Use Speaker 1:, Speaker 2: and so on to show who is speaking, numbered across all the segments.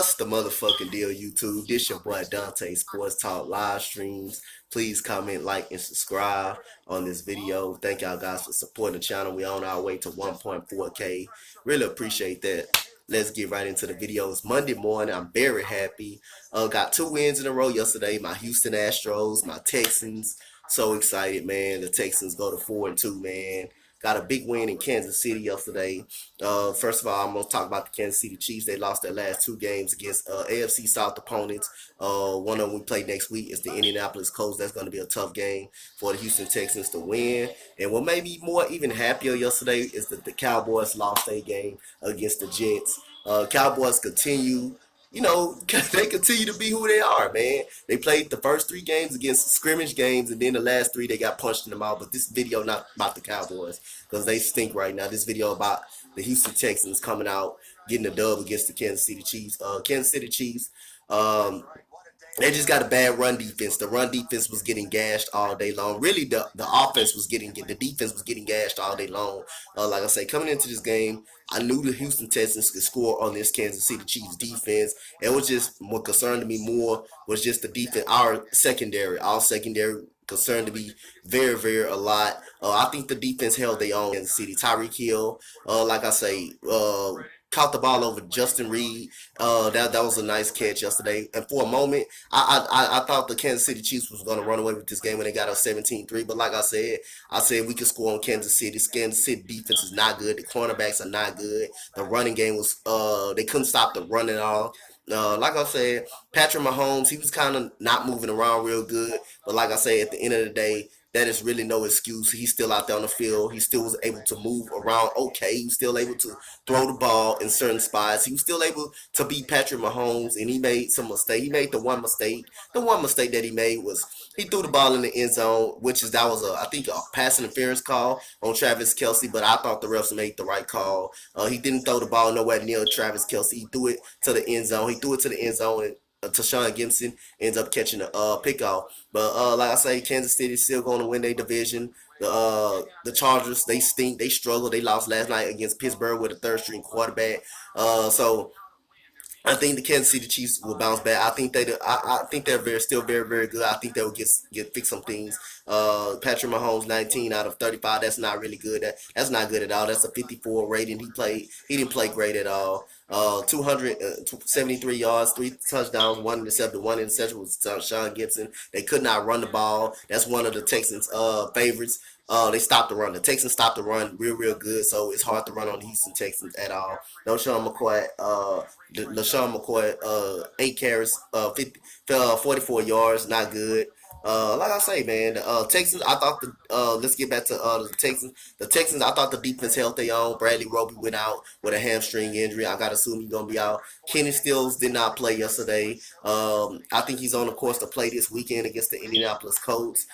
Speaker 1: What's the motherfucking deal, YouTube? This your boy Dante Sports Talk live streams. Please comment, like, and subscribe on this video. Thank y'all guys for supporting the channel. We on our way to 1.4K. Really appreciate that. Let's get right into the videos. Monday morning, I'm very happy. Got 2 wins in a row yesterday. My Houston Astros, my Texans. So excited, man. The Texans go to 4-2, man. Got a big win in Kansas City yesterday. First of all, I'm going to talk about the Kansas City Chiefs. They lost their last 2 games against AFC South opponents. One of them we play next week is the Indianapolis Colts. That's going to be a tough game for the Houston Texans to win. And what made me more even happier yesterday is that the Cowboys lost their game against the Jets. Cowboys continue, they continue to be who they are, man. They played the first 3 games against scrimmage games, and then the last 3 they got punched in the mouth. But this video not about the Cowboys because they stink right now. This video about the Houston Texans coming out, getting a dub against the Kansas City Chiefs. Kansas City Chiefs, they just got a bad run defense. The run defense was getting gashed all day long. Really, the offense was getting, the defense was getting gashed all day long. Like I say, coming into this game, I knew the Houston Texans could score on this Kansas City Chiefs defense. It was just what concerned me more was just the defense, our secondary concerned to be very, very a lot. I think the defense held their own in Kansas City. Tyreek Hill, like I say, caught the ball over Justin Reed. That was a nice catch yesterday. And for a moment, I thought the Kansas City Chiefs was going to run away with this game when they got up 17-3. But like I said we could score on Kansas City. Kansas City defense is not good. The cornerbacks are not good. The running game was they couldn't stop the run at all. Like I said, Patrick Mahomes, he was kind of not moving around real good. But like I said, at the end of the day, that is really no excuse. He's still out there on the field. He still was able to move around okay. He was still able to throw the ball in certain spots. He was still able to beat Patrick Mahomes, and he made some mistake. He made the one mistake. The one mistake that he made was he threw the ball in the end zone, that was I think a pass interference call on Travis Kelce, but I thought the refs made the right call. He didn't throw the ball nowhere near Travis Kelce. He threw it to the end zone. He threw it to the end zone, and DeShaun Gibson ends up catching a pick off. But like I say, Kansas City is still going to win their division. The Chargers, they stink. They struggle. They lost last night against Pittsburgh with a 3rd-string quarterback. So I think the Kansas City Chiefs will bounce back. I think they're still very, very good. I think they will get fix some things. Patrick Mahomes, 19 out of 35. That's not really good. That's not good at all. That's a 54 rating. He didn't play great at all. 273 yards, 3 touchdowns, 1 interception. 1 interception was Sean Gibson. They could not run the ball. That's one of the Texans' favorites. They stopped the run. The Texans stopped the run real good, so it's hard to run on the Houston Texans at all. LaShawn McCoy, 8 carries, 44 yards, not good. Like I say, man, the Texans, I thought let's get back to the Texans. The Texans, I thought the defense held their own. Bradley Roby went out with a hamstring injury. I got to assume he's going to be out. Kenny Stills did not play yesterday. I think he's on the course to play this weekend against the Indianapolis Colts.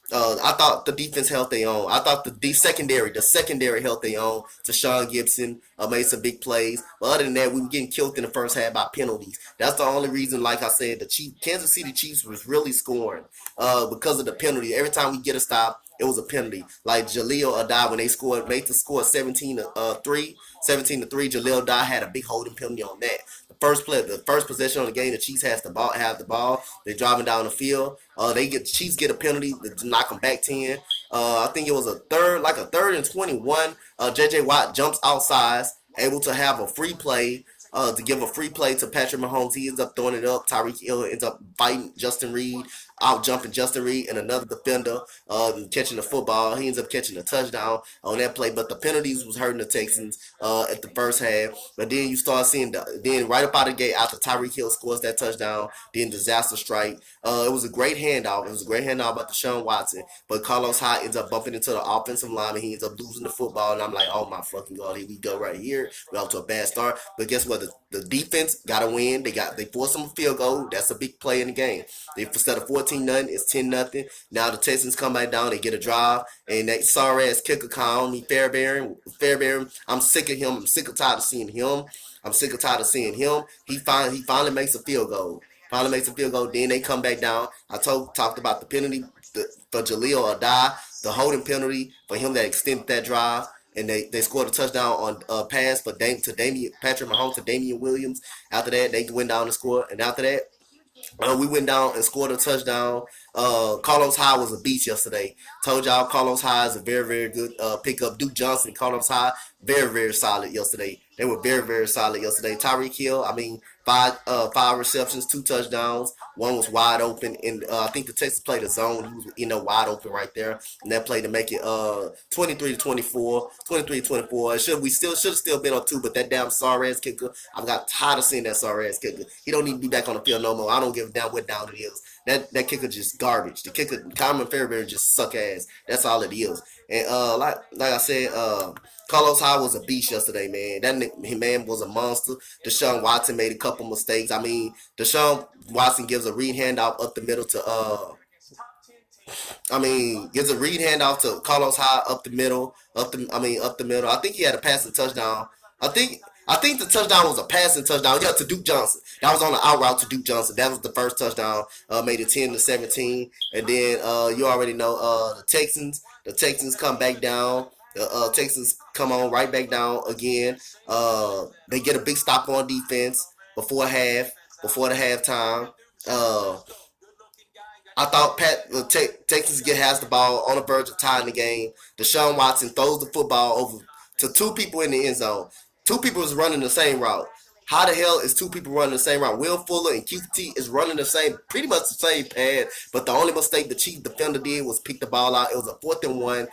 Speaker 1: I thought the defense held their own. I thought the secondary held their own. DeShaun Gibson made some big plays. But other than that, we were getting killed in the first half by penalties. That's the only reason, like I said, Kansas City Chiefs was really scoring because of the penalty. Every time we get a stop, it was a penalty. Like Jaleel Adai, when they made the score 17-3. Jaleel Adai had a big holding penalty on that. The first possession on the game, the Chiefs have the ball. They're driving down the field. Chiefs get a penalty to knock them back 10. I think it was a third and 21. J.J. Watt jumps outside, able to have a free play. To give a free play to Patrick Mahomes. He ends up throwing it up. Tyreek Hill ends up fighting Justin Reed, out jumping Justin Reed and another defender, catching the football. He ends up catching a touchdown on that play. But the penalties was hurting the Texans at the first half. But then you start seeing then right up out of the gate after Tyreek Hill scores that touchdown, then disaster strike. It was a great handoff. It was a great handoff by DeShaun Watson. But Carlos Hyde ends up bumping into the offensive lineman. He ends up losing the football. And I'm like, oh my fucking God, here we go right here. We're off to a bad start. But guess what? The defense got to win. They forced them a field goal. That's a big play in the game. Instead of 14-0, it's 10-0. Now the Texans come back down. They get a drive. And that sorry ass kicker call me, Fairbairn. I'm sick of him. I'm sick and tired of seeing him. He finally makes a field goal. Then they come back down. Talked about the penalty for Jaleel Adai, the holding penalty for him that extended that drive. and they scored a touchdown on pass for Patrick Mahomes to Damian Williams. After that, they went down and scored, and after that, we went down and scored a touchdown. Carlos Hyde was a beast yesterday. Told y'all Carlos Hyde is a very, very good pickup. Duke Johnson, Carlos Hyde, very, very solid yesterday. They were very, very solid yesterday. Tyreek Hill, I mean, five receptions, 2 touchdowns. One was wide open, and I think the Texans played a zone. He was wide open right there, and that play to make it 23-24, 23-24. We should have still been on 2, but that damn sorry ass kicker, I've got tired of seeing that sorry ass kicker. He don't need to be back on the field no more. I don't give a damn what down it is. That kicker just garbage. The kicker, Common Fairbairn, just suck ass. That's all it is. And like I said, Carlos Hyde was a beast yesterday, man. That man was a monster. DeShaun Watson made a couple mistakes. I mean, DeShaun Watson gives a read handoff up the middle to gives a read handoff to Carlos Hyde up the middle, up the middle. I think he had a passing touchdown. I think the touchdown was a passing touchdown. Yeah, to Duke Johnson. That was on the out route to Duke Johnson. That was the first touchdown. Made it 10-17, and then you already know the Texans. The Texans come back down. The Texans come on right back down again. They get a big stop on defense before the halftime. I thought Texas has the ball on the verge of tying the game. DeShaun Watson throws the football over to 2 people in the end zone. 2 people is running the same route. How the hell is 2 people running the same route? Will Fuller and QT is running pretty much the same pad, but the only mistake the Chief defender did was pick the ball out. It was a 4th and 1.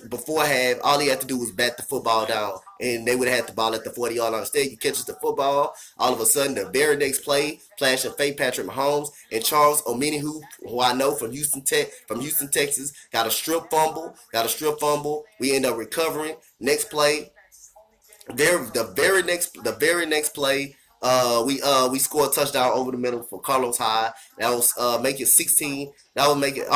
Speaker 1: Before half, all he had to do was bat the football down, and they would have had the ball at the 40-yard line. Instead, he catches the football. All of a sudden, the very next play, flash and fake Patrick Mahomes and Charles Omenihu, who I know from Houston, Texas, got a strip fumble. We end up recovering. Next play, the very next play, we scored a touchdown over the middle for Carlos Hyde. That was make it 16. That would make it.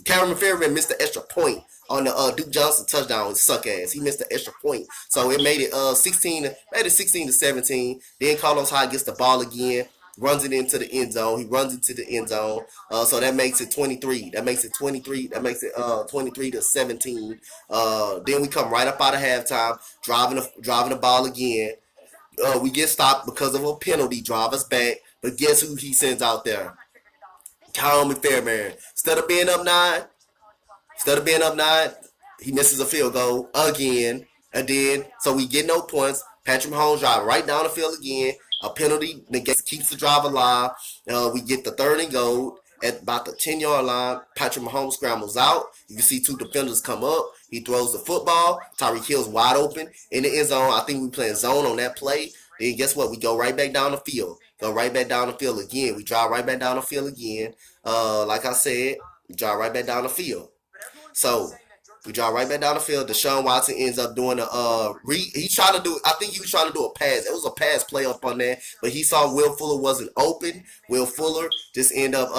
Speaker 1: Cameron Fairbairn missed the extra point on the Duke Johnson touchdown. Suck ass. He missed the extra point, so it made it 16-17. Then Carlos Hyde gets the ball again, runs it into the end zone. He runs into the end zone. So that makes it 23. That makes it 23-17. Then we come right up out of halftime, driving the ball again. We get stopped because of a penalty, drive us back. But guess who he sends out there? Common Fairbairn. Instead of being up 9, he misses a field goal again. And then, so we get no points. Patrick Mahomes drive right down the field again. A penalty keeps the drive alive. We get the 3rd and goal at about the 10-yard line. Patrick Mahomes scrambles out. You can see 2 defenders come up. He throws the football. Tyreek Hill's wide open in the end zone. I think we playing zone on that play. Then guess what? We go right back down the field. Again. We drive right back down the field again. Like I said, we drive right back down the field. So we drive right back down the field. DeShaun Watson ends up doing I think he was trying to do a pass. It was a pass play up on there, but he saw Will Fuller wasn't open. Will Fuller just ends up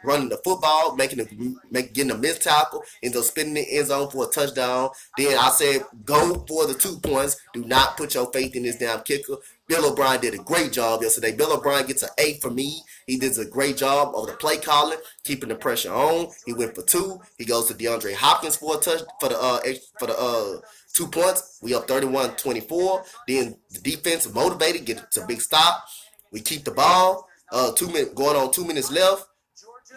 Speaker 1: running the football, getting a missed tackle, ends up spinning the end zone for a touchdown. Then I said, go for the 2 points. Do not put your faith in this damn kicker. Bill O'Brien did a great job yesterday. Bill O'Brien gets an A for me. He did a great job of the play calling, keeping the pressure on. He went for 2. He goes to DeAndre Hopkins for a touch for the 2 points. We up 31-24. Then the defense motivated, gets a big stop. We keep the ball. 2 minutes going on, 2 minutes left.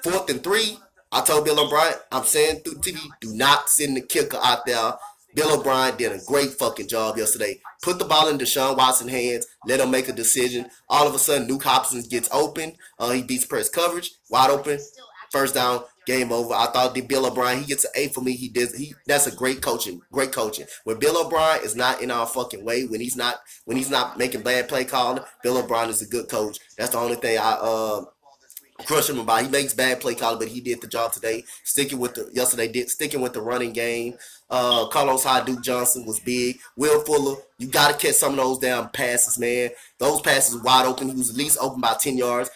Speaker 1: 4th and 3. I told Bill O'Brien, I'm saying through TV, do not send the kicker out there. Bill O'Brien did a great fucking job yesterday. Put the ball in DeShaun Watson's hands. Let him make a decision. All of a sudden, Nuke Hopkins gets open. He beats press coverage. Wide open. First down. Game over. I thought Bill O'Brien, he gets an A for me. That's a great coaching. Great coaching. When Bill O'Brien is not in our fucking way, when he's not making bad play calling, Bill O'Brien is a good coach. That's the only thing I crush him about. He makes bad play calling, but he did the job today. Sticking with the running game. Carlos Hyde, Duke Johnson was big. Will Fuller, you got to catch some of those damn passes, man. Those passes wide open. He was at least open by 10 yards.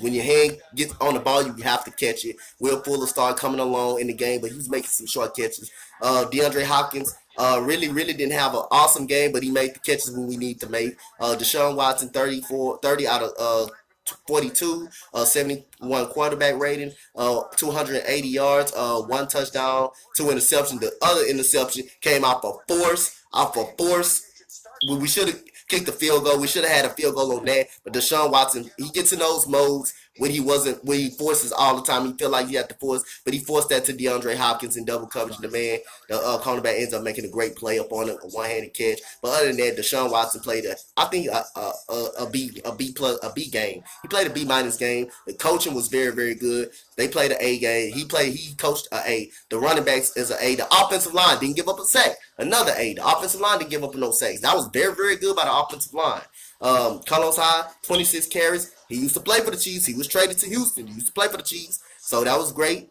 Speaker 1: When your hand gets on the ball, you have to catch it. Will Fuller started coming along in the game, but he was making some short catches. DeAndre Hopkins really didn't have an awesome game, but he made the catches when we need to make. DeShaun Watson, 30 out of 42, 71 quarterback rating, 280 yards, one touchdown, two interceptions. The other interception came off a force. We should have kicked the field goal. We should have had a field goal on that. But DeShaun Watson, he gets in those modes when he forces all the time. He feel like he had to force, but he forced that to DeAndre Hopkins in double coverage. The cornerback ends up making a great play up on a one-handed catch. But other than that, DeShaun Watson played I think a B game. He played a B minus game. The coaching was very very good. They played an A game. He coached an A. The running backs is an A. The offensive line didn't give up a sack. Another A. The offensive line didn't give up no sacks. That was very very good by the offensive line. Carlos Hyde, 26 carries. He used to play for the Chiefs. He was traded to Houston. He used to play for the Chiefs. So that was great.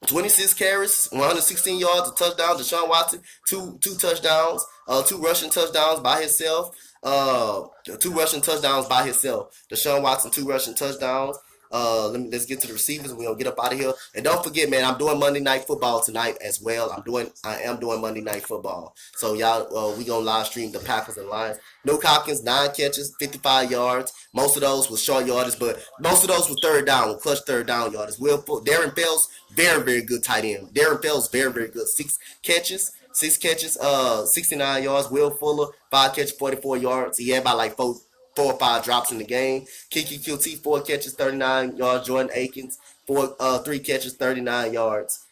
Speaker 1: 26 carries, 116 yards, a touchdown. DeShaun Watson, two touchdowns, two rushing touchdowns by himself. Two rushing touchdowns by himself. DeShaun Watson, two rushing touchdowns. Let's get to the receivers. We're gonna get up out of here. And don't forget, man, I'm doing Monday Night Football tonight as well. I am doing Monday Night Football. So y'all, we gonna live stream the Packers and Lions. Nuke Hopkins, 9 catches, 55 yards. Most of those were short yardage, but most of those were third down, clutch third down yardage. Darren Fells, very very good tight end. Darren Fells, very very good. Six catches, 69 yards. Will Fuller, 5 catches, 44 yards. He had about like four or five drops in the game. Kiki QT, 4 catches, 39 yards. Jordan Akins, 3 catches, 39 yards.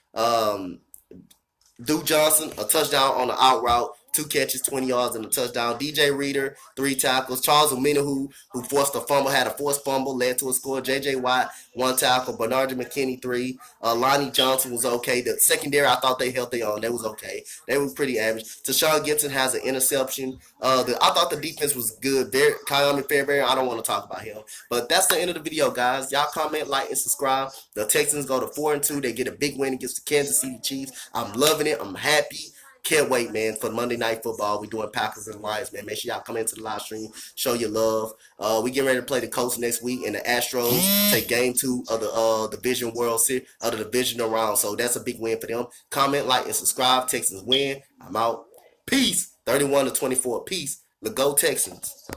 Speaker 1: Duke Johnson, a touchdown on the out route. 2 catches, 20 yards, and a touchdown. DJ Reader, 3 tackles. Charles Omenihu, who forced a fumble, had a forced fumble, led to a score. J.J. Watt, 1 tackle. Bernard McKinney, 3. Lonnie Johnson was okay. The secondary, I thought they held their own. They was okay. They were pretty average. Tashawn Gibson has an interception. I thought the defense was good. Kyami Fairbairn, I don't want to talk about him. But that's the end of the video, guys. Y'all comment, like, and subscribe. The Texans go to 4-2. They get a big win against the Kansas City Chiefs. I'm loving it. I'm happy. Can't wait, man, for Monday Night Football. We doing Packers and Lions, man. Make sure y'all come into the live stream. Show your love. We getting ready to play the Colts next week, and the Astros take game 2 of the Division World Series, of the divisional round. So that's a big win for them. Comment, like, and subscribe. Texans win. I'm out. Peace. 31-24. Peace. Let's go Texans.